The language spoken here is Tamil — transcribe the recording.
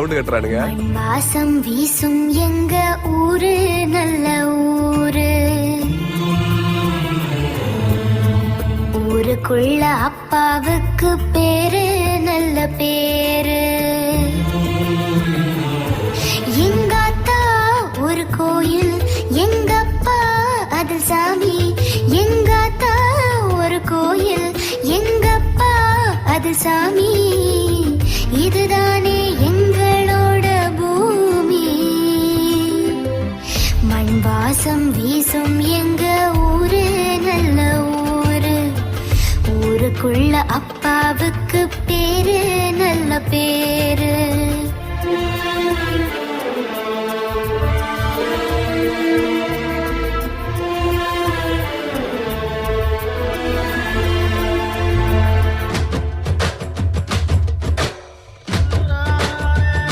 சவுண்ட் கட்டுறானுங்க. வாசம் வீசும் எங்க ஊரு நல்ல ஊரு. ஊருக்குள்ள அப்பாவுக்கு பேரு நல்ல பேரு. எங்க அத்தா ஒரு கோயில், எங்க அப்பா அதில் சாமி. எங்க அத்தா ஒரு கோயில், எங்க அப்பா அதில் சாமி. இதுதானே எங்களோட பூமி. மண் வாசம் வீசும் எங்க ஊரு நல்ல ஊரு. ஊருக்குள்ள அப்பாவுக்கு பேரு நல்ல பேரு.